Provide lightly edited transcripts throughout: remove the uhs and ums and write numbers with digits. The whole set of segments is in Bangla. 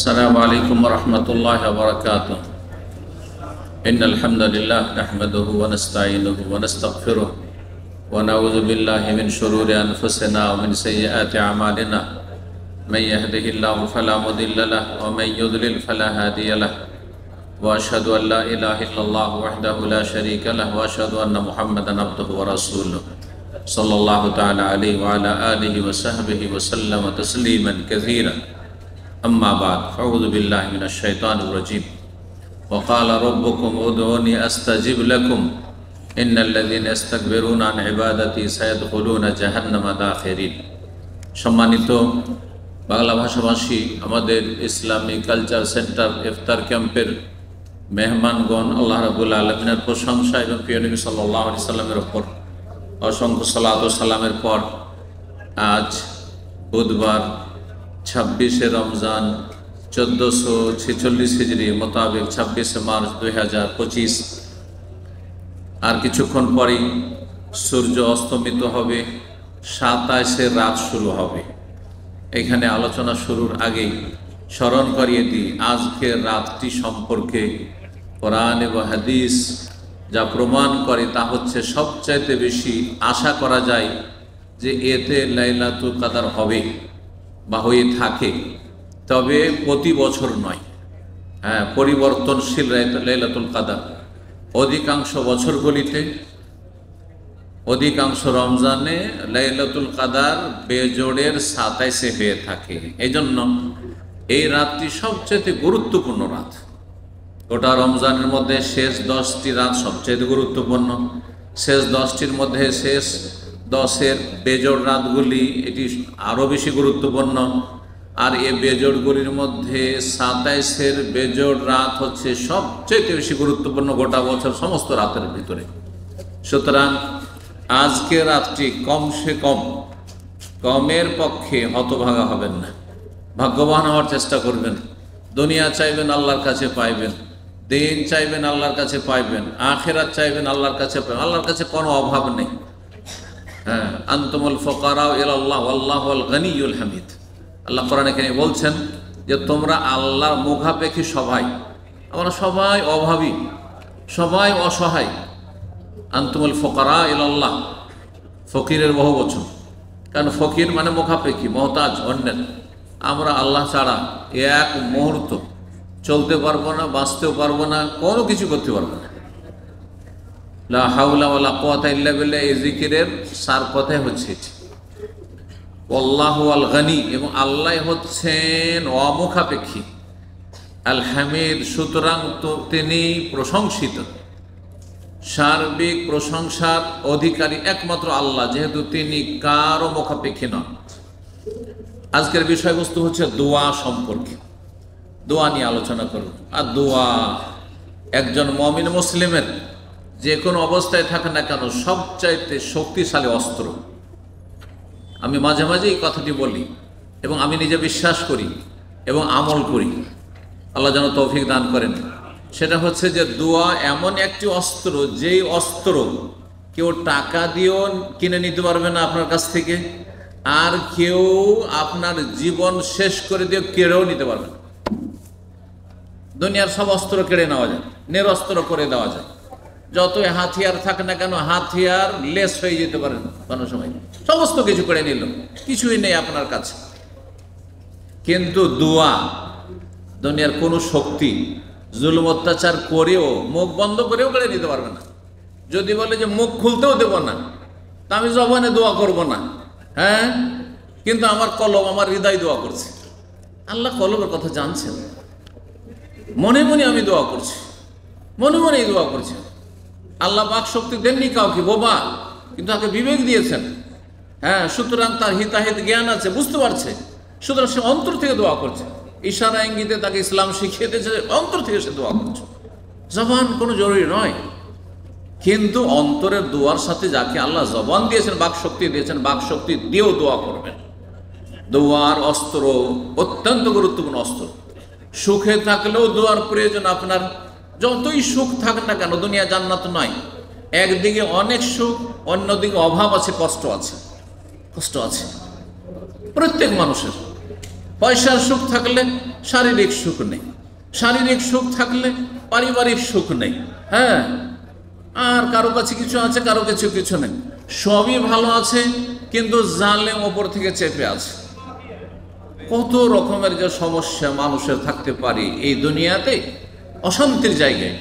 السلام عليكم ورحمة الله وبركاته. إن الحمد لله نحمده ونستعينه ونستغفره ونعوذ بالله من شرور أنفسنا ومن سيئات أعمالنا. من يهده الله فلا مضل له ومن يضلل فلا هادي له. وأشهد أن لا إله إلا الله وحده لا شريك له وأشهد أن محمدا عبده ورسوله صلى الله تعالى عليه وعلى آله وصحبه وسلم تسليما كثيرا. أما بعد فأعوذ بالله من الشيطان الرجيم. وقال ربكم ادعوني أستجب لكم إن الذين يستكبرون عن عبادتي سيدخلون جهنم داخرين. সম্মানিত বাংলা ভাষাভাষী আমাদের ইসলামী কালচার সেন্টার ইফতার ক্যাম্পের মেহমানগণ, আল্লাহ রাব্বুল আলামিনের প্রশংসা এবং প্রিয় নবী সাল্লাল্লাহু আলাইহি সাল্লামের উপর অসংখ্য সালাত ও সালামের পর আজ বুধবার 26শে রমজান 1446 হিজরি মোতাবেক 26শে মার্চ 2025, আর কিছুক্ষণ পরেই সূর্য অস্তমিত হবে, 27শে রাত শুরু হবে। এখানে আলোচনা শুরুর আগেই স্মরণ করিয়ে দিই আজকের রাতটি সম্পর্কে কোরআন এবং হাদিস যা প্রমাণ করে তা হচ্ছে সবচাইতে বেশি আশা করা যায় যে এতে লাইলাতুল কাদার হবে বা হয়ে থাকে, তবে প্রতি বছর নয়। পরিবর্তনশীল লাইলাতুল কাদার অধিকাংশ বছরগুলিতে, অধিকাংশ রমজানে লাইলাতুল কাদার বেজোড়ের 27-এ হয়ে থাকে। এই জন্য এই রাতটি সবচেয়ে গুরুত্বপূর্ণ রাত। গোটা রমজানের মধ্যে শেষ 10টি রাত সবচেয়ে গুরুত্বপূর্ণ। শেষ 10টির মধ্যে শেষ 10-এর বেজোড় রাতগুলি এটি আরও বেশি গুরুত্বপূর্ণ। আর এই বেজোড়গুলির মধ্যে 27-এর বেজোড় রাত হচ্ছে সবচেয়ে বেশি গুরুত্বপূর্ণ গোটা বছর সমস্ত রাতের ভিতরে। সুতরাং আজকে রাতটি কমসে কমের পক্ষে হতভাগা হবেন না, ভাগ্যবান হওয়ার চেষ্টা করবেন। দুনিয়া চাইবেন আল্লাহর কাছে পাইবেন, দিন চাইবেন আল্লাহর কাছে পাইবেন, আখিরাত চাইবেন আল্লাহর কাছে পাইবেন। আল্লাহর কাছে কোনো অভাব নেই। আনতুমুল ফুকারা ইলাল্লাহ ওয়াল্লাহুল গনিয়ুল হামিদ। আল্লাহ কোরআনে এখানে বলছেন যে তোমরা আল্লাহর মুখাপেক্ষী সবাই, আমরা সবাই অভাবী, সবাই অসহায়। আনতুমুল ফুকারা ইলাল্লাহ, ফকিরের বহু বচন, কারণ ফকির মানে মুখাপেক্ষী, মহতাজ, অন্যের। আমরা আল্লাহ ছাড়া এক মুহূর্ত চলতে পারবো না, বাঁচতেও পারবো না, কোনো কিছু করতে পারবো না। লা হাওলা ওয়ালা কুওয়াতা ইল্লা বিল্লাহ, এই জিকিরের সার কথাই হচ্ছে এটি। আল্লাহু আল গনি, এবং আল্লাহ হচ্ছেন অমুখাপেক্ষী, আল হামিদ, সুতরাং তো তিনি প্রশংসিত। সার্বিক প্রশংসার অধিকারী একমাত্র আল্লাহ, যেহেতু তিনি কারও মুখাপেক্ষী নন। আজকের বিষয়বস্তু হচ্ছে দোয়া সম্পর্কে। দোয়া নিয়ে আলোচনা করব। আর দোয়া একজন মুমিন মুসলিমের যে কোনো অবস্থায় থাকে না কেন সবচাইতে শক্তিশালী অস্ত্র। আমি মাঝে মাঝে এই কথাটি বলি এবং আমি নিজে বিশ্বাস করি এবং আমল করি, আল্লাহ যেন তৌফিক দান করেন। সেটা হচ্ছে যে দোয়া এমন একটি অস্ত্র, যেই অস্ত্র কেউ টাকা দিয়েও কিনে নিতে পারবে না আপনার কাছ থেকে, আর কেউ আপনার জীবন শেষ করে দিয়ে কেড়েও নিতে পারবে না। দুনিয়ার সব অস্ত্র কেড়ে নেওয়া যায়, নিরস্ত্র করে দেওয়া যায়। যতই হাতিয়ার থাকে না কেন, হাতিয়ার লেস হয়ে যেতে পারে কোনো সময়, সমস্ত কিছু কেড়ে নিল, কিছুই নেই আপনার কাছে। কিন্তু দোয়া, দুনিয়ার কোনো শক্তি জুলুম অত্যাচার করেও, মুখ বন্ধ করেও কেড়ে নিতে পারবে না। যদি বলে যে মুখ খুলতেও দেব না, তা আমি জবানে দোয়া করব না, কিন্তু আমার কলব, আমার হৃদয় দোয়া করছে। আল্লাহ কলবের কথা জানছেন। মনে মনে আমি দোয়া করছি, মনে মনেই দোয়া করছি। আল্লাহ বাক শক্তি দেননি কাউকে বোবা, কিন্তু তাকে বিবেক দিয়েছেন। সুতরাং তার হিতাহিত জ্ঞান আছে, বুঝতে পারছে। সুতরাং সে অন্তর থেকে দোয়া করছে, ইশারা ইঙ্গিতে তাকে ইসলাম শিখিয়ে দিয়েছে, অন্তর থেকে সে দোয়া করছে। জবান কোনো জরুরি নয়, কিন্তু অন্তরের দোয়ার সাথে যাকে আল্লাহ জবান দিয়েছেন, বাক শক্তি দিয়েছেন, বাক শক্তি দিয়েও দোয়া করবেন। দোয়ার অস্ত্র অত্যন্ত গুরুত্বপূর্ণ অস্ত্র। সুখে থাকলেও দোয়ার প্রয়োজন আপনার। যতই সুখ থাক না কেন, দুনিয়া জান্নাত নয়। একদিকে অনেক সুখ, অন্যদিকে অভাব আছে, কষ্ট আছে, প্রত্যেক মানুষের। পয়সার সুখ থাকলে শারীরিক সুখ নেই, শারীরিক সুখ থাকলে পারিবারিক সুখ নেই। হ্যাঁ, আর কারো কাছে কিছু আছে, কারো কাছে কিছু নেই। সবই ভালো আছে, কিন্তু জালেম ওপর থেকে চেপে আছে। কত রকমের যে সমস্যা মানুষের থাকতে পারে এই দুনিয়াতে। অশান্তির জায়গায়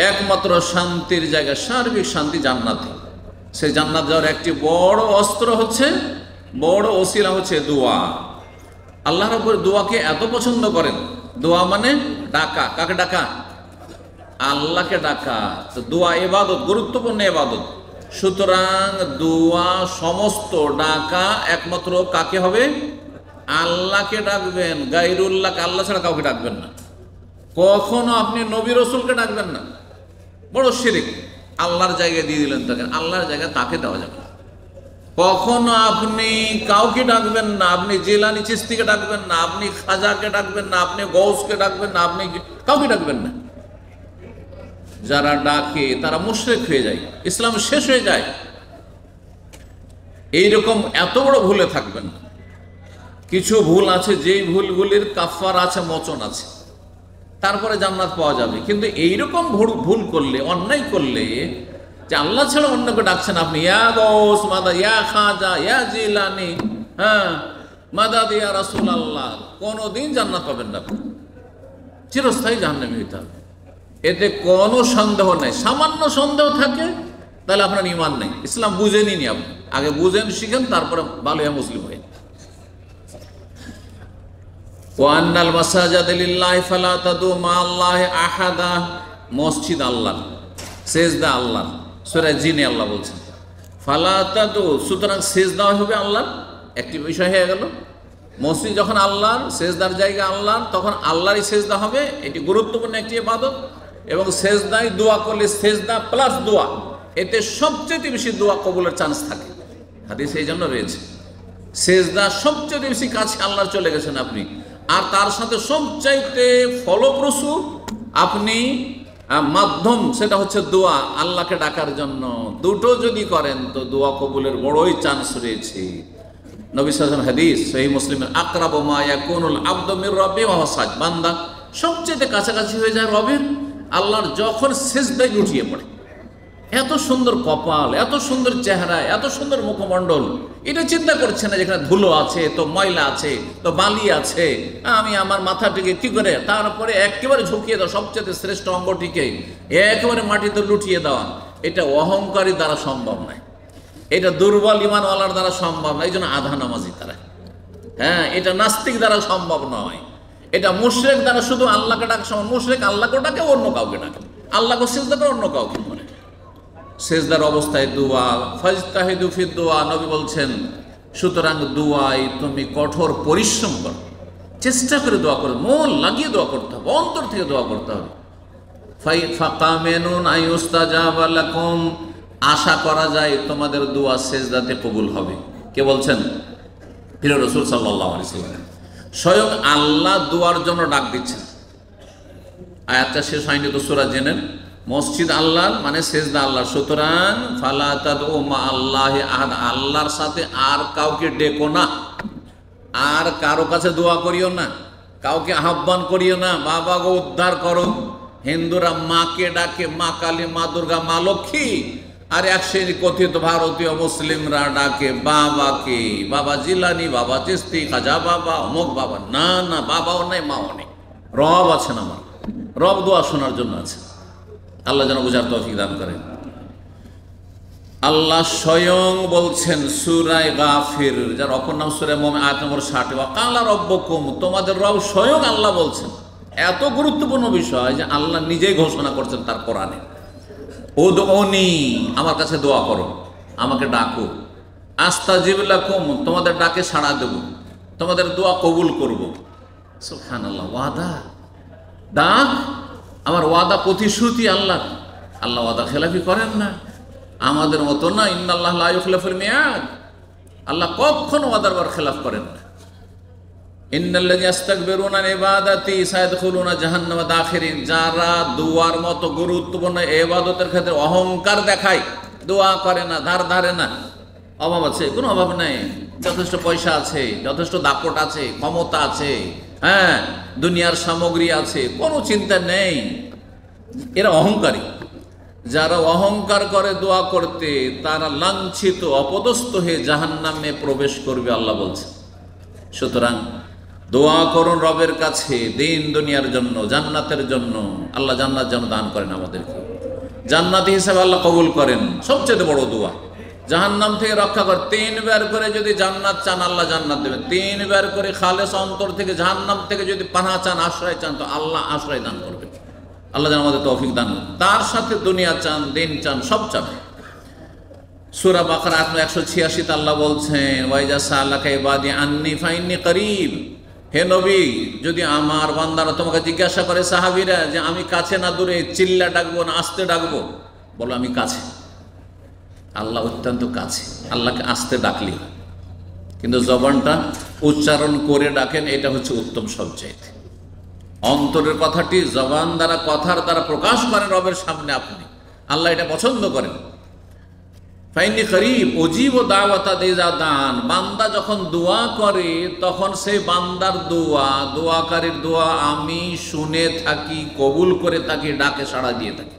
একমাত্র শান্তির জায়গা, সার্বিক শান্তি জান্নাতে। সেই জান্নাত যাওয়ার একটি বড় অস্ত্র হচ্ছে, বড় ওসিলা হচ্ছে দোয়া। আল্লাহর উপর দোয়াকে এত পছন্দ করেন। দোয়া মানে ডাকা। কাকে ডাকা? আল্লাহকে ডাকা। তো দোয়া ইবাদত, গুরুত্বপূর্ণ ইবাদত। সুতরাং দোয়া, সমস্ত ডাকা একমাত্র কাকে হবে? আল্লাহকে ডাকবেন। গায়রুল্লাহকে, আল্লাহ ছাড়া কাউকে ডাকবেন না। কখনো আপনি নবী রসুলকে ডাকবেন না, বড় শিরক। আল্লাহর জায়গায় দিয়ে দিলেন তাকে, আল্লাহর জায়গায় তাকে দেওয়া যাবে না। কখনো আপনি কাউকে ডাকবেন না, আপনি জিলানি চিস্তিকে ডাকবেন না, আপনি খাজাকে ডাকবেন না, আপনি গৌসকে ডাকবেন না, আপনি কাউকে ডাকবেন না। যারা ডাকে তারা মুশরিক হয়ে যায়, ইসলাম শেষ হয়ে যায়। এইরকম এত বড় ভুলে থাকবেন না। কিছু ভুল আছে, যেই ভুলগুলির কাফার আছে, মোচন আছে, তারপরে জান্নাত পাওয়া যাবে। কিন্তু এইরকম ভুল করলে, অন্যায় করলে, যে আল্লাহ ছাড়া অন্যকে ডাকছেন আপনি, ইয়া গৌস মাদা, ইয়া খাজা, ইয়া জিলানি, হ্যাঁ মাদাদ ইয়া রাসূলুল্লাহ, কোনোদিন জান্নাত পাবেন না, চিরস্থায়ী জাহান্নামী হইতে হবে। এতে কোনো সন্দেহ নেই। সামান্য সন্দেহ থাকে তাহলে আপনার ঈমান নেই, ইসলাম বুঝেনি নি। আপনি আগে বুঝেন, শিখেন, তারপরে ভালো মুসলিম হয়ে। ওয়ান্নাল মাসাজিদা লিল্লাহি ফালা তাদউ মাআল্লাহি আহাদা। মসজিদ আল্লাহ, সেজদা আল্লাহ। সূরা জিনে আল্লাহ বলছেন ফালা তাদউ, সুতরাং সেজদা হবে আল্লাহর। একটি বিষয় হয়ে গেল, মসজিদ যখন আল্লাহর, সেজদার জায়গা আল্লাহর, তখন আল্লাহরই সেজদা হবে। এটি গুরুত্বপূর্ণ একটি ইবাদত। এবং সেজদায় দোয়া করলে, সেজদা প্লাস দোয়া, এতে সবচেয়ে বেশি দোয়া কবুলের চান্স থাকে। হাদিস এই জন্য রয়েছে, সেজদা সবচেয়ে বেশি কাছে আল্লাহর চলে গেছেন আপনি। আর তার সাথে সবচাইতে ফলপ্রসূ আপনি মাধ্যম, সেটা হচ্ছে দোয়া, আল্লাহকে ডাকার জন্য। দুটো যদি করেন তো দোয়া কবুলের বড়ই চান্স রয়েছে। নবী সাল্লাল্লাহু আলাইহি ওয়াসাল্লাম হাদিস, সহিহ মুসলিমের, আকরাবু মা ইয়াকুনুল আবদু মির রাব্বিহি ওয়া হুয়া সাজিদ। বান্দা সবচেয়ে কাছাকাছি হয়ে যায় রবের, আল্লাহর, যখন সিজদায় লুটিয়ে পড়ে। এত সুন্দর কপাল, এত সুন্দর চেহারা, এত সুন্দর মুখমণ্ডল, এটা চিন্তা করছে না যেখানে ধুলো আছে, তো ময়লা আছে, তো বালি আছে, আমি আমার মাথাটিকে কি করে, তারপরে একেবারে ঝুঁকিয়ে দেওয়া, সবচেয়ে শ্রেষ্ঠ অঙ্গটিকে একেবারে মাটিতে লুটিয়ে দেওয়া। এটা অহংকারী দ্বারা সম্ভব নয়, এটা দুর্বল ইমানওয়ালার দ্বারা সম্ভব নয়। এই জন্য আধা নামাজি তারা। হ্যাঁ, এটা নাস্তিক দ্বারা সম্ভব নয়। এটা মুশরিক দ্বারা, শুধু আল্লাহকে ডাকা সম্ভব। মুশরিক আল্লাহকে ডাকে, অন্য কাউকে ডাকে, আল্লাহকে সিজদা করে, অন্য কাউকে করে। সেজদার অবস্থায় দোয়া, ফাজতাহিদু ফিদ দোয়া, নবী বলছেন। সুতরাং দোয়াই তুমি কঠোর পরিশ্রম করো, চেষ্টা করে দোয়া করো, মন লাগিয়ে দোয়া করতে হবে, অন্তর থেকে দোয়া করতে হবে। ফাকামেনুন আইউস্তাজাবা লাকুম, আশা করা যায় তোমাদের দোয়া সেজদাতে কবুল হবে। কে বলছেন? প্রিয় রাসূল সাল্লাল্লাহু আলাইহি ওয়াসাল্লাম। স্বয়ং আল্লাহ দোয়ার জন্য ডাক দিচ্ছেন। আয়াতটা শেষ হয়নি তো, সূরা জেনেন। মসজিদ আল্লাহর মানে সেজদা আল্লাহ। সুতরাং ফালা তাদউ মা আল্লাহি আহাদ, আল্লাহর সাথে আর কাউকে ডেকো না, আর কারো কাছে দোয়া করিও না, কাউকে আহ্বান করিও না, বাবাকে উদ্ধার করো। হিন্দুরা মাকে ডাকে, মা কালী, মা দুর্গা, মা লক্ষ্মী। আর এক শ্রেণী কথিত ভারতীয় মুসলিমরা ডাকে বাবাকে, বাবা জিলানি, বাবা চিস্তি, খাজা বাবা, অমুক বাবা। না না, বাবাও নেই, মাও নেই, রব আছেন আমার। রব দোয়া শোনার জন্য আছে। আল্লাহ যেন বুঝার তৌফিক দান করেন। আল্লাহ স্বয়ং বলছেন সূরা গাফির, যার অপর নাম সূরা মুমিন, আয়াত নম্বর 60, ওয়া কালা রাব্বুকুম, তোমাদের রব স্বয়ং আল্লাহ বলছেন। এত গুরুত্বপূর্ণ বিষয় যে আল্লাহ নিজেই ঘোষণা করছেন তার কোরআনে, উদউনি, আমার কাছে দোয়া করো, আমাকে ডাকো, আস্তাজিব লাকুম, তোমাদের ডাকে সাড়া দেব, তোমাদের দোয়া কবুল করব। সুবহানাল্লাহ, ওয়াদা, ডাক, আমার ওয়াদা, প্রতিশ্রুতি আল্লাহ। আল্লাহ ওয়াদা খেলাফি করেন না, আমাদের মতো না। ইন্নাল্লাহ লা ইউখলিফুল মিয়াদ, আল্লাহ কখনো ওয়াদার বার খেলাফ করেন না। ইন্নাল্লাযীনা ইস্তাকবিরুনা আন ইবাদাতি সায়াদখুলুনা জাহান্নামা দাখিরিন, যারা দোয়ার মতো গুরুত্বপূর্ণ ইবাদতের ক্ষেত্রে অহংকার দেখায়, দোয়া করে না, ধার ধারে না, অভাব আছে? কোনো অভাব নেই, যথেষ্ট পয়সা আছে, যথেষ্ট দাপট আছে, ক্ষমতা আছে, হ্যাঁ, দুনিয়ার সামগ্রী আছে, কোনো চিন্তা নেই। এরা অহংকারী। যারা অহংকার করে দোয়া করতে, তারা লাঞ্ছিত অপদস্থ হয়ে জাহান্নামে প্রবেশ করবে, আল্লাহ বলছে। সুতরাং দোয়া করুন রবের কাছে দিন দুনিয়ার জন্য, জান্নাতের জন্য। আল্লাহ জান্নাত যেন দান করেন আমাদেরকে, জান্নাতি হিসাবে আল্লাহ কবুল করেন। সবচেয়ে বড় দোয়া জাহান্নাম থেকে রক্ষা করে। 3 বার করে যদি জান্নাত চান, আল্লাহ জান্নাত দেবেন। 3 বার করে খালেস অন্তর থেকে জাহান্নাম থেকে যদি পানাহ চান, আশ্রয় চান, তো আল্লাহ আশ্রয় দান করবেন। আল্লাহ যেন আমাদের তৌফিক দান করেন। তার সাথে দুনিয়া চান, দিন চান, সব চান। সূরা বাকারা 186 আল্লাহ বলছেন, ওয়াইজা সালাকা ইবাদি আন্নি ফাইন্নি করিব। হে নবী, যদি আমার বান্দারা তোমাকে জিজ্ঞাসা করে, সাহাবীরা, যে আমি কাছে না দূরে, চিল্লা ডাকবো না আস্তে ডাকবো, বলো আমি কাছে। আল্লাহ অত্যন্ত কাছে, আল্লাহকে আস্তে ডাকলি, কিন্তু জবানটা উচ্চারণ করে ডাকেন, এটা হচ্ছে উত্তম সবচাইতে। অন্তরের কথাটি জবান দ্বারা, কথার দ্বারা প্রকাশ করেন রবের সামনে আপনি, আল্লাহ এটা পছন্দ করেন। ফাইন্নি করিব উজিবু দাওয়াতা ইযা দান। বান্দা যখন দোয়া করে, তখন সেই বান্দার দোয়া, দোয়াকারীর দোয়া আমি শুনে থাকি, কবুল করে থাকি, ডাকে সাড়া দিয়ে থাকি।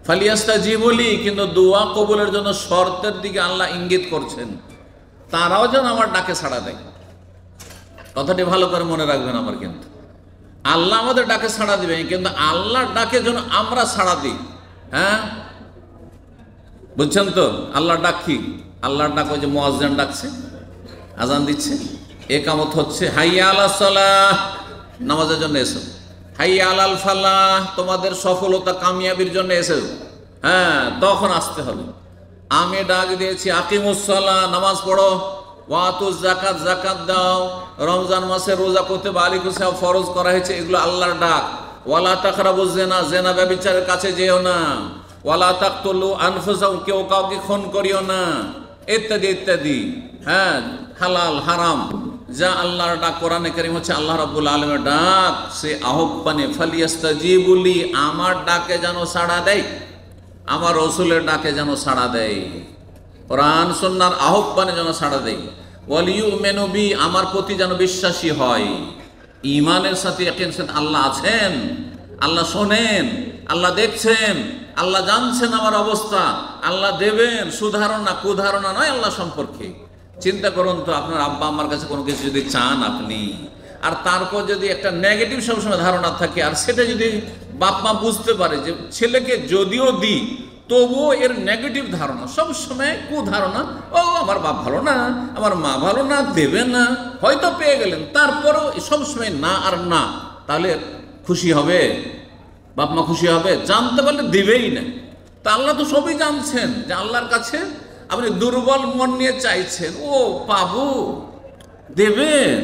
ফালিয়াস্তাজিবু লি, কিন্তু দোয়া কবুলের জন্য শর্তের দিকে আল্লাহ ইঙ্গিত করছেন, তারাও যেন আমার ডাকে সাড়া দেয়। কথাটি ভালো করে মনে রাখবেন আমার, কিন্তু আল্লাহ আমাদের ডাকে সাড়া দিবেন, কিন্তু আল্লাহর ডাকে যেন আমরা সাড়া দিই। হ্যাঁ, বুঝছেন তো? আল্লাহর ডাক কি? আল্লাহর ডাক ওই যে মুয়াজ্জিন ডাকছে, আজান দিচ্ছে, একামত হচ্ছে, হাইয়া আলাস সালাহ, নামাজের জন্য এসো। হাইয়া আলাল ফালাহ, তোমাদের সফলতা কামিয়াবির জন্য এসো। হ্যাঁ, তখন আসতে হবে। আমি ডাক দিয়েছি, আকিমুস সালাহ, নামাজ পড়ো। ওয়াতুজ যাকাত, যাকাত দাও। রমজান মাসে রোজা করতে বালিকুস ফরজ করা হয়েছে, এগুলো আল্লাহর ডাক। ওয়ালা তাকরাবুজ জিনা, জিনা ব্যভিচারের কাছে যেও না। ওয়ালা তাকতুলু আনফুসাকুম, কেউ কাউকে খুন করিও না, ইত্যাদি ইত্যাদি। হ্যাঁ, হালাল হারাম যা আল্লাহর ডাক। কোরআনে কারীম হচ্ছে আল্লাহ রাব্বুল আলামিনের ডাক, সে আহ্বানে ফালিয়াস্তাজিবু লি, আমার ডাকে যেন সাড়া দেয়, আমার রাসূলের ডাকে যেন সাড়া দেয়, কোরআন সুন্নাহর আহ্বানে যেন সাড়া দেয়। ওয়াল ইউমিনু বি, আমার প্রতি যেন বিশ্বাসী হয়। ঈমানের সাথে ইয়াকিন সাথে আল্লাহ আছেন, আল্লাহ শোনেন, আল্লাহ দেখছেন, আল্লাহ জানছেন আমার অবস্থা, আল্লাহ দেবেন। সুধারণা কুধারণা নয় আল্লাহ সম্পর্কে। চিন্তা করুন তো, আপনার আব্বা আমার কাছে কোনো কিছু যদি চান আপনি, আর তারপর যদি একটা নেগেটিভ সবসময় ধারণা থাকে, আর সেটা যদি বাপ মা বুঝতে পারে যে ছেলেকে যদিও দিই তবুও এর নেগেটিভ ধারণা, সবসময় কুধারণা, ও আমার বাপ ভালো না, আমার মা ভালো না, দেবে না, হয়তো পেয়ে গেলেন, তারপরেও সবসময় না আর না, তাহলে খুশি হবে? বাপ মা খুশি হবে? জানতে পারলে দিবেই না। তা আল্লাহ তো সবই জানছেন, যে আল্লাহর কাছে আপনি দুর্বল মন নিয়ে চাইছেন, ও পাবো, দেবেন,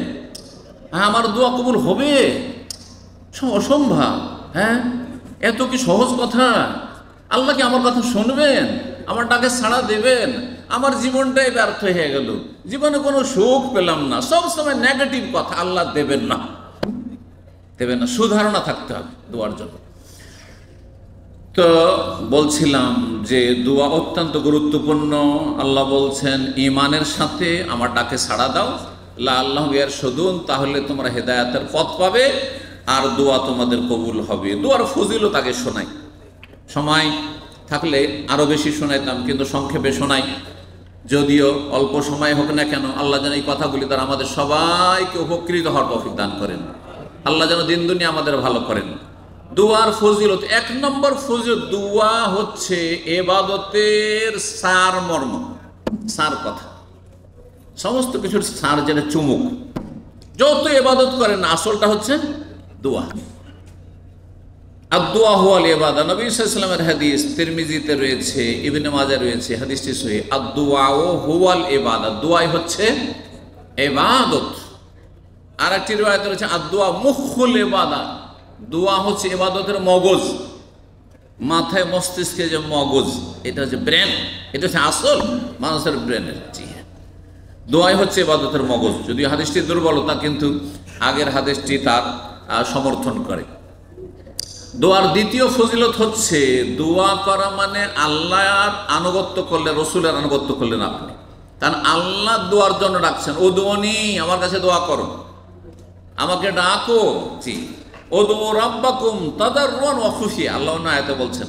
হ্যাঁ, আমার দোয়া কবুল হবে, অসম্ভব। হ্যাঁ, এত কি সহজ কথা? আল্লাহ কি আমার কথা শুনবেন? আমার ডাকে সাড়া দেবেন? আমার জীবনটাই ব্যর্থ হয়ে গেল, জীবনে কোনো সুখ পেলাম না, সব সময় নেগেটিভ কথা। আল্লাহ দেবেন না, দেবেন না। সুধারণা থাকতে হবে দোয়ার জন্য। তো বলছিলাম যে দোয়া অত্যন্ত গুরুত্বপূর্ণ। আল্লাহ বলছেন, ঈমানের সাথে আমার ডাকে সাড়া দাও, লাআল্লাহুম ইয়ারশুদুন, তাহলে তোমরা হেদায়েতের পথ পাবে, আর দোয়া তোমাদের কবুল হবে। দোয়ার ফজিলত আগে শোনাই, সময় থাকলে আরো বেশি শোনাইতাম, কিন্তু সংক্ষেপে শোনাই, যদিও অল্প সময় হোক না কেন। আল্লাহ যেন এই কথাগুলি দ্বারা আমাদের সবাইকে উপকৃত হওয়ার তৌফিক দান করেন। আল্লাহ যেন দিন দুনিয়া আমাদের ভালো করেন। দোয়ার ফজিলত, 1 নম্বর ফজিলত, দোয়া হচ্ছে ইবাদতের সার মর্ম, সার কথা, সমস্ত কিছুর সার, যেটা চুমুক। যত ইবাদত করেন আসলটা হচ্ছে দোয়া। আর দোয়া হুয়াল ইবাদা, নবী সাল্লাল্লাহু আলাইহি ওয়াসাল্লামের হাদিস, তিরমিজিতে রয়েছে, ইবনে মাজাহ রয়েছে, হাদিসটি সহিহ। আর দোয়া হুয়াল ইবাদা, দোয়াই হচ্ছে ইবাদত। আর একটি riwayat রয়েছে আর দোয়া মুখুল ইবাদা, দোয়া হচ্ছে ইবাদতের মগজ, মাথায় মস্তিষ্কে যে মগজ, এটা হচ্ছে ব্রেন, এটা হচ্ছে আসল মানুষের ব্রেনের। জি হ্যাঁ, দোয়াই হচ্ছে ইবাদতের মগজ। যদিও হাদিসটি দুর্বলতা, কিন্তু আগের হাদিসটি তার সমর্থন করে। দোয়ার দ্বিতীয় ফজিলত হচ্ছে, দোয়া করা মানে আল্লাহর আনুগত্য করলে, রসুলের আনুগত্য করলেন আপনি। কারণ আল্লাহ দোয়ার জন্য ডাকছেন, ও দোয়ানি, আমার কাছে দোয়া করো, আমাকে ডাকো। জি, ও দো রাব্বাকুম তাদাররুন ওয়া খুফিয়া, আল্লাহ না আয়াতে বলছেন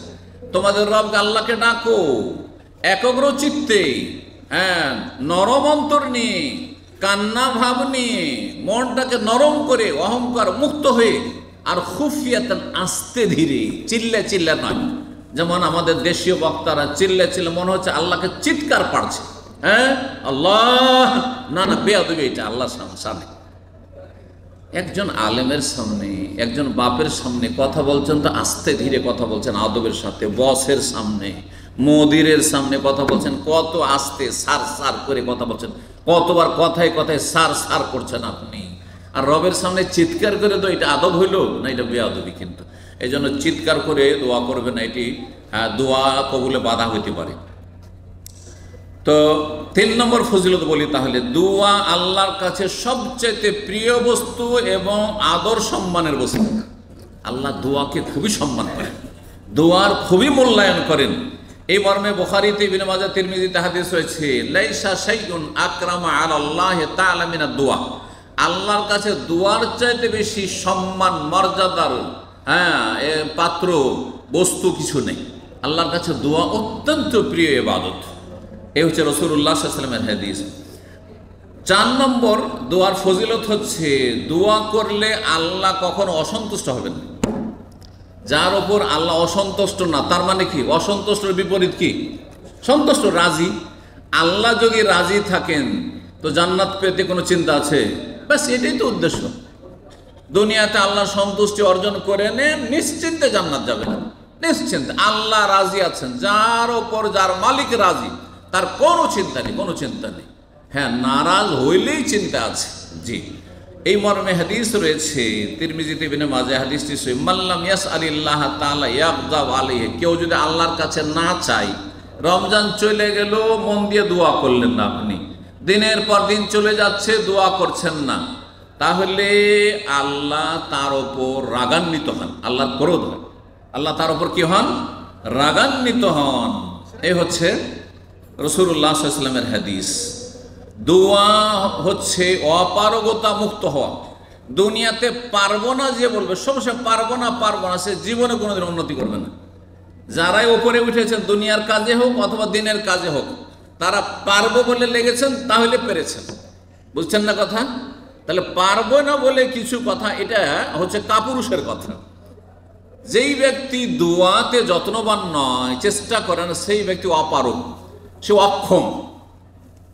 তোমাদের রবকে আল্লাহকে ডাকো একগ্র চিত্তে, হ্যাঁ, নরম অন্তর নিয়ে, কান্না ভাব নিয়ে, মনটাকে নরম করে, অহংকার মুক্ত হয়ে, আর খুফিয়াতান, আস্তে ধীরে, চিল্লে চিল্লে নয়। যেমন আমাদের দেশীয় বক্তারা চিল্লে চিল্লে মনে হচ্ছে আল্লাহকে চিৎকার পাড়ছে, হ্যাঁ আল্লাহ, না না, বেয়াদবি এটা আল্লাহর সামনে। একজন আলেমের সামনে, একজন বাপের সামনে কথা বলছেন তো আস্তে ধীরে কথা বলছেন, আদবের সাথে। বসের সামনে, মদিরের সামনে কথা বলছেন, কত আস্তে সার সার করে কথা বলছেন, কতবার কথায় কথায় সার সার করছেন আপনি। আর রবের সামনে চিৎকার করে, তো এটা আদব হইল না? এটা বেয়াদবি। কিন্তু এই জন্য চিৎকার করে দোয়া করবে না, এটি দোয়া কবুলে বাধা হইতে পারে। তো 3 নম্বর ফজিলত বলি তাহলে, দোয়া আল্লাহর কাছে সবচেয়ে প্রিয় বস্তু এবং আদর সম্মানের বস্তু। আল্লাহ দোয়াকে খুবই সম্মান করেন, দোয়ার খুবই মূল্যায়ন করেন। এই মর্মে বুখারীতে, ইবনে মাজাহ, তিরমিজিতে হাদিস রয়েছে, লাইসা শাইউন আকরামা আলাল্লাহি তাআলা মিনাদ দোয়া। আল্লাহর কাছে দোয়ার চাইতে বেশি সম্মান, মর্যাদার পাত্র বস্তু কিছু নেই। আল্লাহর কাছে দোয়া অত্যন্ত প্রিয় ইবাদত। এই হচ্ছে রাসূলুল্লাহ সাল্লাল্লাহু আলাইহি ওয়াসাল্লামের হাদিস। 4 নম্বর দোয়ার ফজিলত হচ্ছে, দোয়া করলে আল্লাহ কখনো অসন্তুষ্ট হবেন না। যার ওপর আল্লাহ অসন্তুষ্ট না, তার মানে কি? অসন্তুষ্টর বিপরীত কি? সন্তুষ্ট, রাজি। আল্লাহ যদি রাজি থাকেন তো জান্নাত পেতে কোনো চিন্তা আছে? ব্যাস, এটাই তো উদ্দেশ্য। দুনিয়াতে আল্লাহ সন্তুষ্টি অর্জন করে নেন, নিশ্চিন্তে জান্নাত যাবে না, নিশ্চিন্তে। আল্লাহ রাজি আছেন, যার ওপর যার মালিক রাজি, তার কোনো চিন্তা নেই, কোনো চিন্তা নেই। হ্যাঁ, নারাজ হইলেই চিন্তা আছে। জি, এই মর্মে হাদিস রয়েছে তিরমিজিতে, ইবনে মাজাহ হাদিসটি সহিহ, মাল্লাম ইয়াসআলিল্লাহ তাআলা ইয়াগদাব আলাইহি। কেউ যদি আল্লাহর কাছে না চায়, রমজান চলে গেল, মন দিয়ে দোয়া করলেন না আপনি, দিনের পর দিন চলে যাচ্ছে, দোয়া করছেন না, তাহলে আল্লাহ তার ওপর রাগান্বিত হন, আল্লাহর ক্রোধ হয়, আল্লাহ তার ওপর কি হন? রাগান্বিত হন। এই হচ্ছে রাসূলুল্লাহ সাল্লাল্লাহু আলাইহি ওয়াসাল্লামের হাদিস। দোয়া হচ্ছে অপারগতা মুক্ত হওয়া। দুনিয়াতে পারবো না যে বলবে, সবসময় পারবো না পারবো না, সে জীবনে কোনোদিন উন্নতি করবে না। যারাই ওপরে উঠেছেন, দুনিয়ার কাজে হোক অথবা দিনের কাজে হোক, তারা পারবো বলে লেগেছেন, তাহলে পেরেছেন। বুঝছেন না কথা? তাহলে পারবো না বলে কিছু কথা, এটা হচ্ছে কাপুরুষের কথা। যেই ব্যক্তি দোয়াতে যত্নবান নয়, চেষ্টা করে না, সেই ব্যক্তি অপারগ, সে অক্ষম।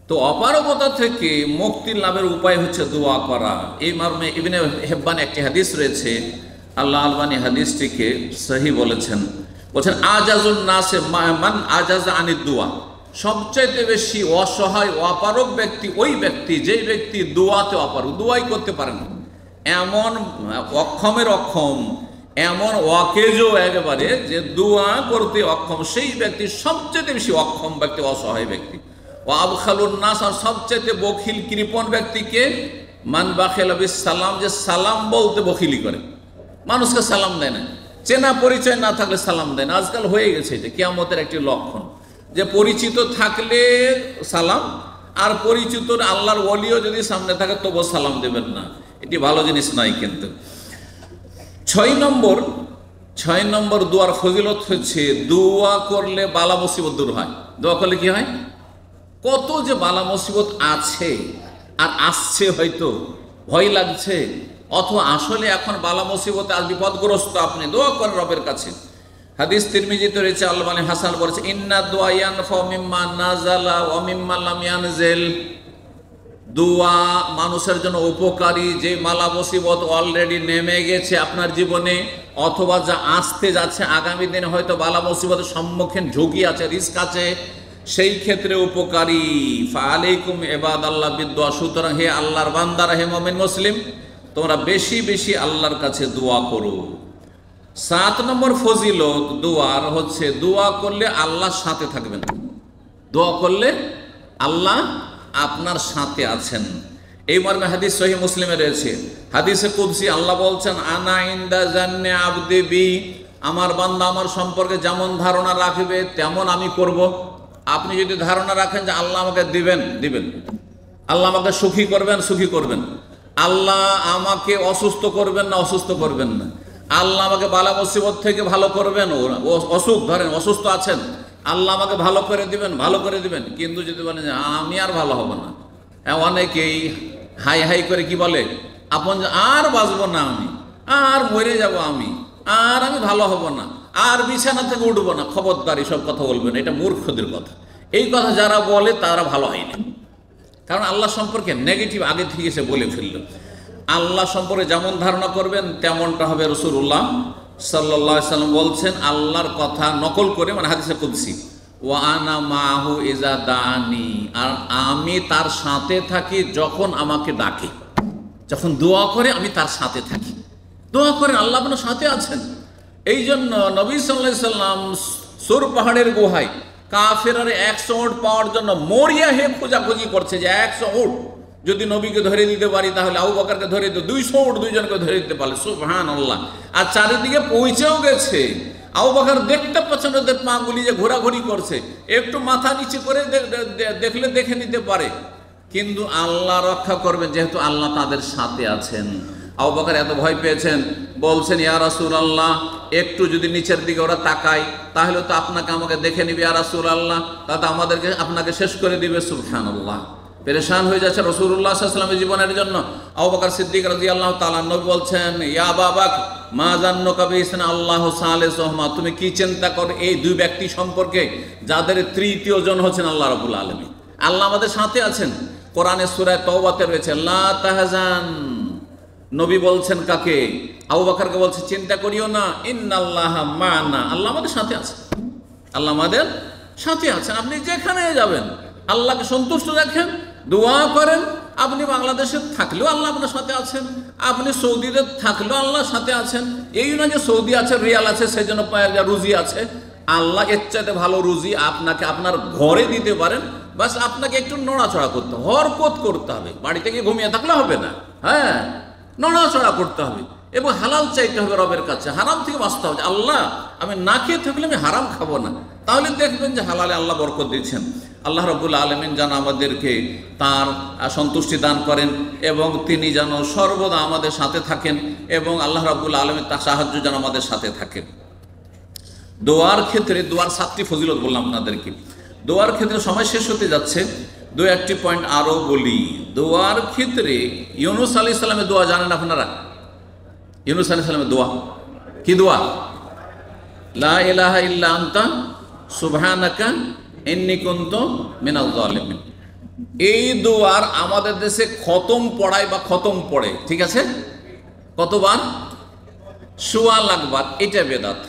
তো অপারগতা থেকে মুক্তি লাভের উপায় হচ্ছে দোয়া করা। এই মর্মে ইবনে হিব্বান একটি হাদিস রয়েছে, আল্লাহ আলবানী হাদিসটিকে সহি বলেছেন। বলছেন, আজাজুন নাসে মান আজাজা আনিদ দোয়া। সবচাইতে বেশি অসহায় অপারগ ব্যক্তি ওই ব্যক্তি, যেই ব্যক্তি দোয়াতে অপারগ, দোয়াই করতে পারে না, এমন অক্ষমের অক্ষম, এমন অকেজো একেবারে যে দোয়া করতে অক্ষম, সেই ব্যক্তি সবচেয়ে বেশি অক্ষম ব্যক্তি, অসহায় ব্যক্তি। ও আবখালুন নাস, আর সবচেয়ে বখিল কৃপণ ব্যক্তিকে, মান বাখিলা বিস সালাম, যে সালাম বলতে বখিলি করে, মানুষকে সালাম দেয় না, চেনা পরিচয় না থাকলে সালাম দেয় না। আজকাল হয়ে গেছে এটা কিয়ামতের একটি লক্ষণ, যে পরিচিত থাকলে সালাম, আর পরিচিত আল্লাহর ওলিও যদি সামনে থাকে তবু সালাম দেবেন না। এটি ভালো জিনিস নয়। কিন্তু 6 নম্বর দোয়ার ফজিলত হচ্ছে, দোয়া করলে বালা মুসিবত দূর হয়। দোয়া করলে কি হয়? কত যে বালা মুসিবত আছে আর আসছে, হয়তো ভয় লাগছে, অথবা আসলে এখন বালা মুসিবতে আজ বিপদগ্রস্ত, আপনি দোয়া করেন রবের কাছে। হাদিস তিরমিজিতে রয়েছে, আল্লামানি হাসান বলেছে, ইন্না দোয়া ইয়ানফাউ মিম্মা নাযালা ওয়া মিম্মা লাম ইয়ানজিল। দোয়া মানুষের জন্য উপকারী, যে মালা মুসিবত অলরেডি নেমে গেছে আপনার জীবনে, অথবা যা আসতে যাচ্ছে, আগামী দিনে হয়তো বালা মুসিবতের সম্মুখীন ঝুঁকি আছে, রিস্ক আছে, সেই ক্ষেত্রে উপকারী। ফাআলাইকুম ইবাদাল্লাহ বিদদুয়া। সুতরাং হে আল্লাহর বান্দারা, হে মুমিন মুসলিম, তোমরা বেশি বেশি আল্লাহর কাছে দোয়া করো। 7 নম্বর ফজিলত দোয়ার হচ্ছে, দোয়া করলে আল্লাহর সাথে থাকবেন। দোয়া করলে আল্লাহ আপনার সাথে আছেন। এই মর্মে হাদিস সহিহ মুসলিমে রয়েছে, হাদিসে কুদসি, আল্লাহ বলছেন, আনা ইনদা জান্নে আবদি বি। আমার বান্দা আমার সম্পর্কে যেমন ধারণা রাখবে তেমন আমি করব। আপনি যদি ধারণা রাখেন যে আল্লাহ আমাকে দিবেন দিবেন, আল্লাহ আমাকে সুখী করবেন সুখী করবেন, আল্লাহ আমাকে অসুস্থ করবেন না অসুস্থ করবেন না, আল্লাহ আমাকে বালা মুসিবত থেকে ভালো করবেন, ও অসুখ ধরেন অসুস্থ আছেন, আল্লাহ আমাকে ভালো করে দিবেন ভালো করে দিবেন, কিন্তু যদি বলেন যে আমি আর ভালো হব না, অনেকেই হাই হাই করে কি বলে আপন আর বাঁচবো না আমি, আর মরে যাব আমি, আর আমি ভালো হব না, আর বিছানা থেকে উঠবো না, খবরদার এসব কথা বলবেন, এটা মূর্খদের কথা। এই কথা যারা বলে তারা ভালো হয়নি, কারণ আল্লাহ সম্পর্কে নেগেটিভ আগে থেকে সে বলে ফেলল। আল্লাহ সম্পর্কে যেমন ধারণা করবেন তেমনটা হবে। রাসূলুল্লাহ সাল্লাল্লাহু আলাইহি সাল্লাম বলছেন আল্লাহর কথা নকল করে, মানে হাদিসে কুদসি, ওয়া আনা মাহু ইজা দানি, আর আমি তার সাথে থাকি যখন আমাকে ডাকে, যখন দোয়া করে আমি তার সাথে থাকি। দোয়া করেন আল্লাহ আপনার সাথে আছেন। এই জন্য নবী সাল্লাল্লাহু আলাইহি সাল্লাম সুর পাহাড়ের গুহায় কাফেরার 100 উট পাওয়ার জন্য মরিয়া হে খোঁজাখুঁজি করছে যে 100 উট যদি নবীকে ধরে দিতে পারি তাহলে আবু বকরকে ধরে দিতে, 200 উট দুইজনকে ধরে দিতে পারলে, সুবহানাল্লাহ। আর চারিদিকে পৌঁছেও গেছে। আবু বকর দেখতে পাচ্ছেন ওদের পাগুলি যে ঘোরাঘুরি করছে, একটু মাথা নিচে করে দেখলে দেখে নিতে পারে, কিন্তু আল্লাহ রক্ষা করবেন যেহেতু আল্লাহ তাদের সাথে আছেন। আবু বকর এত ভয় পেয়েছেন, বলছেন ইয়া রাসূলুল্লাহ একটু যদি নিচের দিকে ওরা তাকায় তাহলে তো আপনাকে আমাকে দেখে নিবে ইয়া রাসূলুল্লাহ, তাতে আমাদেরকে আপনাকে শেষ করে দিবে। সুবহানাল্লাহ, পেরেশান হয়ে যাচ্ছে রাসূলুল্লাহ সাল্লাল্লাহু আলাইহি ওয়াসাল্লামের জীবনের জন্য। আবু বকর সিদ্দিক রাদিয়াল্লাহু তাআলা নবী বলছেন ইয়া আবা বকর মা জান্নুকা বিসনা আল্লাহু সালিসুহুমা, তুমি কি চিন্তা করো এই দুই ব্যক্তি সম্পর্কে যাদের তৃতীয় জন হচ্ছেন আল্লাহ রাব্বুল আলামিন। আল্লাহ আমাদের সাথে আছেন। কোরআনে সূরা তাওবাতে রয়েছে লা তাহজান, নবী বলছেন কাকে? আবু বকরকে বলছে চিন্তা করিও না, ইন্নাল্লাহা মা'না, আল্লাহ আমাদের সাথে আছেন, আল্লাহ আমাদের সাথে আছেন। আপনি যেখানে যাবেন আল্লাহকে সন্তুষ্ট রাখেন, দোয়া করেন। আপনি বাংলাদেশে থাকলেও আল্লাহ আপনার সাথে আছেন, আপনি সৌদিতে থাকলেও আল্লাহর সাথে আছেন। এই না যে সৌদি আছে রিয়াল আছে সেই জন্য রুজি আছে, আল্লাহ এর চাইতে ভালো রুজি আপনাকে আপনার ঘরে দিতে পারেন। বাস আপনাকে একটু নড়াচড়া করতে হবে, হরকত করতে হবে, বাড়িতে গিয়ে ঘুমিয়ে থাকলে হবে না, হ্যাঁ নড়াচড়া করতে হবে এবং হালাল চাইতে হবে রবের কাছে, হারাম থেকে বাঁচতে হবে। আল্লাহ আমি না খেয়ে থাকলে আমি হারাম খাবো না, তাহলে দেখবেন যে হালালে আল্লাহ বরকত দিচ্ছেন। আল্লাহ রাব্বুল আলামিন যেন আমাদেরকে তার সন্তুষ্টি দান করেন এবং তিনি যেন সর্বদা আমাদের সাথে থাকেন এবং আল্লাহ রাব্বুল আলামিন তার সাহায্য যেন আমাদের সাথে থাকেন। দোয়ার ক্ষেত্রে দোয়ার 7টি ফজিলত বললাম আপনাদেরকে। দোয়ার ক্ষেত্রে সময় শেষ হতে যাচ্ছে, 2-1টি পয়েন্ট আরও বলি। দোয়ার ক্ষেত্রে ইউনুস আলাইহিস সালামের দোয়া জানেন আপনারা? ইউনুস আলাইহিস সালামের দোয়া কি দোয়া? লা ইলাহা ইল্লা আনতা সুবহানাকা ইন্নী কুনতু মিনাজ জালিমিন। এই দোয়ার আমাদের দেশে খতম পড়ায় বা খতম পড়ে, ঠিক আছে? কতবার? 1.25 লাখ বার। এটা বেদাত,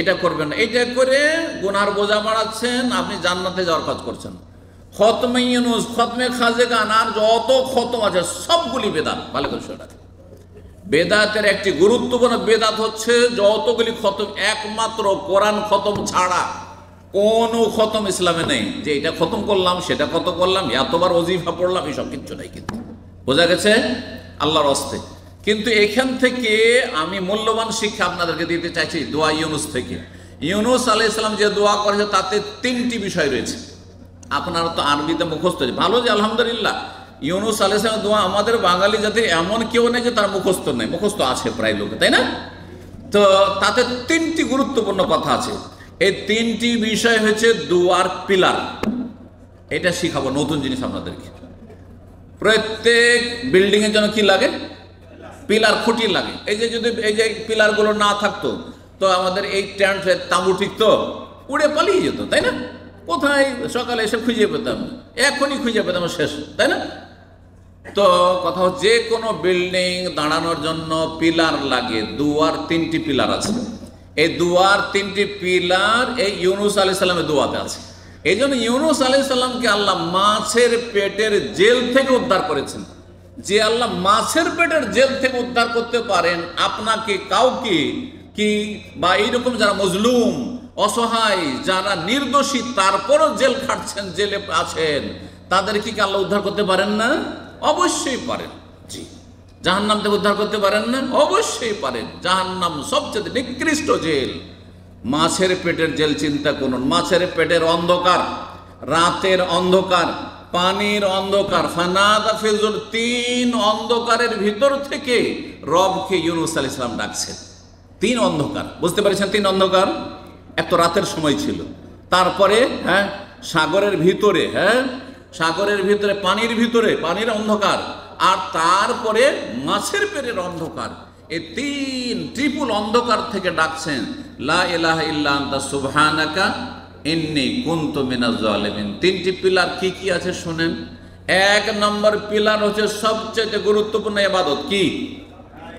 এটা করবেন না। এটা করে গুনার বোঝা বাড়াচ্ছেন, আপনি জান্নাতে যাওয়ার কাজ করছেন। খতমে ইউনুস, খতমে খাজেগান আর যত খতম আছে সবগুলি বেদাত। ভালো করে শুনে রাখেন, বেদাতের একটি গুরুত্বপূর্ণ বেদাত হচ্ছে যতগুলি খতম একমাত্র কোরআন খতম ছাড়া কোনো খতম ইসলামে নেই, যে এটা খতম করলাম সেটা খতম করলাম এতবার ওজিফা পড়লাম এসব কিচ্ছু নাই। কিন্তু বোঝা গেছে আল্লাহর হস্তে। কিন্তু এখান থেকে আমি মূল্যবান শিক্ষা আপনাদেরকে দিতে চাইছি দোয়া ইউনুস থেকে। ইউনুস আলাইহিস সালাম যে দোয়া করেছে তাতে 3টি বিষয় রয়েছে। আপনারা তো আরবিতে মুখস্থ, ভালো যে আলহামদুলিল্লাহ ইউনুস আলাইহিস সালামের দোয়া আমাদের বাঙালি জাতির এমন কেউ নেই যে তার মুখস্থ নেই, মুখস্থ আছে প্রায় লোকে, তাই না? তো তাতে 3টি গুরুত্বপূর্ণ কথা আছে। এই 3টি বিষয় হচ্ছে দোয়ার পিলার। এটা শিখাবো নতুন জিনিস আপনাদেরকে। প্রত্যেক বিল্ডিং এর জন্য কি লাগে? পিলার, খুঁটি লাগে। এই যে যদি এই যে পিলারগুলো না থাকতো তো আমাদের এই টেন্টের তাঁবু ঠিক তো উড়ে পালিয়ে যেত, তাই না? কোথায় সকালে এসে খুঁজে পেতাম, এখনই খুঁজে পেতাম শেষ, তাই না? তো কথা হচ্ছে যে কোনো বিল্ডিং দাঁড়ানোর জন্য পিলার লাগে। দোয়ার 3টি পিলার আছে। এই দোয়ার 3টি পিলার এই ইউনুস আলাইহিস সালামের দোয়াতে আছে। এই জন্য ইউনুস আলাইহিস সালামকে আল্লাহ মাছের পেটের জেল থেকে উদ্ধার করেছেন। যে আল্লাহ মাছের পেটের জেল থেকে উদ্ধার করতে পারেন আপনাকে, কাউকে কি বা এইরকম যারা মজলুম অসহায় যারা নির্দোষী তারপরও জেল খাটছেন, জেলে আছেন, তাদেরকে কি আল্লাহ উদ্ধার করতে পারেন না? অবশ্যই পারেন। জি, জাহান্নাম থেকে উদ্ধার করতে পারেন না? অবশ্যই পারেন। জাহান্নাম সবচেয়ে নিকৃষ্ট জেল, মাছের পেটের জেল চিন্তা করুন। মাছের পেটের অন্ধকার, রাতের অন্ধকার, পানির অন্ধকার, ফানাদা ফিজুল, 3 অন্ধকারের ভিতর থেকে রবকে ইউনুস আলাইহিস সালাম ডাকছেন। 3 অন্ধকার, বুঝতে পারছেন? 3 অন্ধকার, এত রাতের সময় ছিল। তারপরে সাগরের ভিতরে, সাগরের ভিতরে, পানির অন্ধকার, আর তারপরে মাছের পেটের অন্ধকার। এই 3 ট্রিপল অন্ধকার থেকে ডাকছেন, লা ইলাহা ইল্লা আনতা সুবহানাকা ইন্নী কুনতু মিনাজ জালিমিন। 3টি পিলার কি কি আছে শুনেন। 1 নম্বর পিলার হচ্ছে সবচেয়ে গুরুত্বপূর্ণ ইবাদত, কি?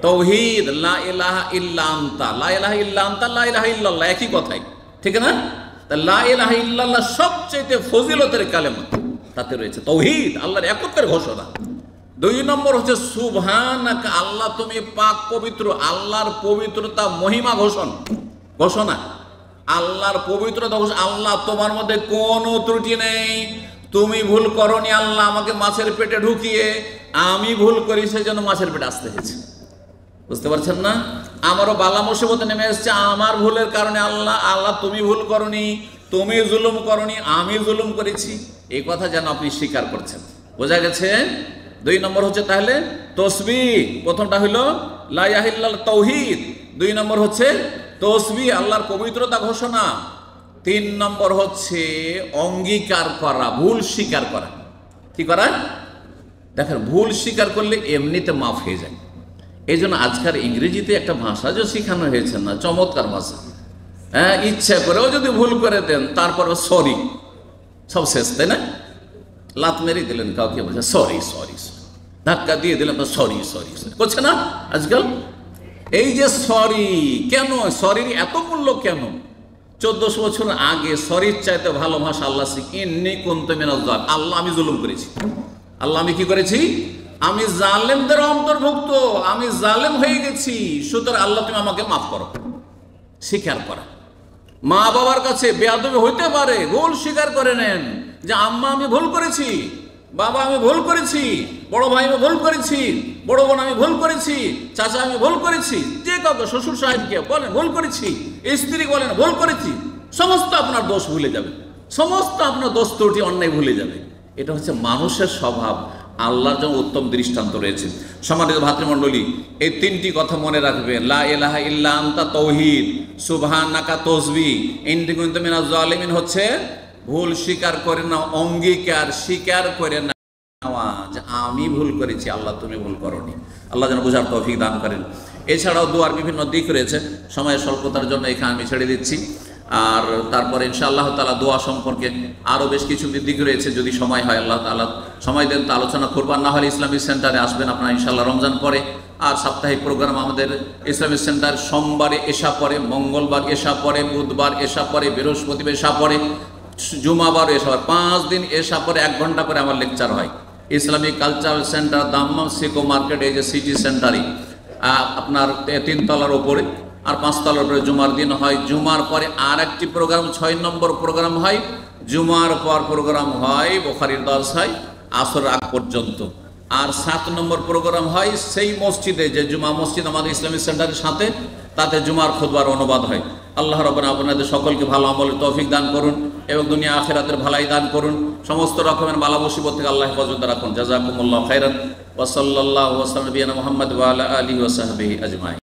তাওহীদ, লা ইলাহা ইল্লা আনতা। লা ইলাহা ইল্লা আনতা, লা ইলাহা ইল্লাল্লাহ, একই কথাই, ঠিক না? তা লা ইলাহা ইল্লাল্লাহ সবচেয়ে ফজিলতের কালেমা, তাতে রয়েছে তাওহীদ, আল্লাহর একত্বের ঘোষণা। 2 নম্বর হচ্ছে সুবহানাকা, আল্লাহ তুমি পাক পবিত্র, আল্লাহর পবিত্রতা মহিমা ঘোষণা, আল্লাহর পবিত্রতা ঘোষণা। আল্লাহ তোমার মধ্যে কোনো ত্রুটি নেই, তুমি ভুল করনি। আল্লাহ আমাকে মাছের পেটে ঢুকিয়ে আমি ভুল করি, সেই জন্য মাছের পেটে আসতে হয়েছে। বুঝতে পারছেন না? আমারও বালা মুসিবতে নেমে এসছে আমার ভুলের কারণে। আল্লাহ তুমি ভুল করনি, তুমি জুলুম করনি, আমি জুলুম করেছি, এই কথা যেন আপনি স্বীকার করছেন। বোঝা গেছে? 2 নম্বর হচ্ছে তাহলে তসবিহ। প্রথমটা হইল লা ইলাহা ইল্লাল্লাহ, তাওহীদ। 2 নম্বর হচ্ছে তসবিহ, আল্লাহর পবিত্রতা ঘোষণা। 3 নম্বর হচ্ছে অঙ্গীকার করা, ভুল স্বীকার করা। কি করা? দেখেন, ভুল স্বীকার করলে এমনিতে মাফ হয়ে যায়। এই জন্য আজকাল ইংরেজিতে একটা ভাষা যে শেখানো হয়েছে না, চমৎকার ভাষা। ইচ্ছা করেও যদি ভুল করে দেন, তারপর সরি, সব শেষ, তাই না? লাত মেরে দিলেন কাউকে, বলছে সরি, ধাক্কা দিয়ে দিলেন, সরি করছে না আজকাল? এই যে সরি, কেন সরির এত মূল্য কেন? 1400 বছর আগে সরির চাইতে ভালো ভাষা আল্লাহ ইন্নী কুনতু মিনাজ জালিমিন, আল্লাহ আমি জুলুম করেছি, আল্লাহ আমি কি করেছি? আমি জালেমদের অন্তর্ভুক্ত, আমি জালেম হয়ে গেছি, সুতরাং আল্লাহ তুমি আমাকে মাফ করো। স্বীকার করা। মা বাবার কাছে বেয়াদবি হইতে পারে, ভুল স্বীকার করে নেন যে আম্মা আমি ভুল করেছি, বাবা আমি ভুল করেছি, বড় ভাই আমি ভুল করেছি, বড় বোন আমি ভুল করেছি, চাচা আমি ভুল করেছি, যে কাউকে, শ্বশুর সাহেবকে বলেন ভুল করেছি, স্ত্রী বলেন ভুল করেছি, সমস্ত আপনার দোষ ভুলে যাবে, সমস্ত আপনার দোষ ত্রুটি অন্যায় ভুলে যাবে। এটা হচ্ছে মানুষের স্বভাব। আল্লাহর জন্য উত্তম দৃষ্টান্ত রয়েছে। সম্মানিত ভাতৃমণ্ডলী, এই 3টি কথা মনে রাখবেন। লা ইলাহা ইল্লা আনতা তাওহীদ, সুবহানাকা তসবিহ, ইন্নী কুনতু মিনাজ জালিমিন হচ্ছে ভুল স্বীকার করে না, অঙ্গীকার স্বীকার করে না যে আমি ভুল করেছি, আল্লাহ তুমি ভুল করনি। আল্লাহ যেন বোঝার তৌফিক দান করেন। এছাড়াও দোয়ার বিভিন্ন দিক রয়েছে, সময়ের স্বল্পতার জন্য এখানে আমি ছেড়ে দিচ্ছি। আর তারপরে ইনশাআল্লাহ তাআলা দোয়া সম্পর্কে আরও বেশ কিছু দিক রয়েছে, যদি সময় হয়, আল্লাহ তাআলা সময় দেন তা আলোচনা করবার, না হলে ইসলামিক সেন্টারে আসবেন আপনারা ইনশাআল্লাহ রমজান পরে। আর সাপ্তাহিক প্রোগ্রাম আমাদের ইসলামিক সেন্টার সোমবারে এশা পরে, মঙ্গলবার এশা পরে, বুধবার এশা পরে, বৃহস্পতিবার এশা পরে, জুমাবার এশা পরে, 5 দিন এশা পরে 1 ঘন্টা করে আমার লেকচার হয়। Islamic cultural centre, Dammam Siko market, এই যে সিটি সেন্টারই আপনার 3 তলার ওপরে, আর 5 তলার উপরে জুমার দিন হয়। জুমার পরে আর একটি প্রোগ্রাম, 6 নম্বর প্রোগ্রাম হয়। জুমার পর প্রোগ্রাম হয়, বুখারীর দর্স হয় আসর আগ পর্যন্ত। আর 7 নম্বর প্রোগ্রাম হয় সেই মসজিদে, যে জুমা মসজিদ আমাদের ইসলামিক সেন্টারের সাথে, তাতে জুমার খুতবার অনুবাদ হয়। আল্লাহ রাব্বুনা আপনাদের সকলকে ভালো আমলের তৌফিক দান করুন এবং দুনিয়া আখিরাতের ভালাই দান করুন। সমস্ত রকমের বালা মুসিবত থেকে আল্লাহ হেফাজত রাখুন। জাযাকুমুল্লাহু খাইরান ওয়া সাল্লাল্লাহু ওয়া সাল্লাম বিনা মুহাম্মদ ওয়া আলা আলিহি ওয়া সাহবিহি আজমাইন।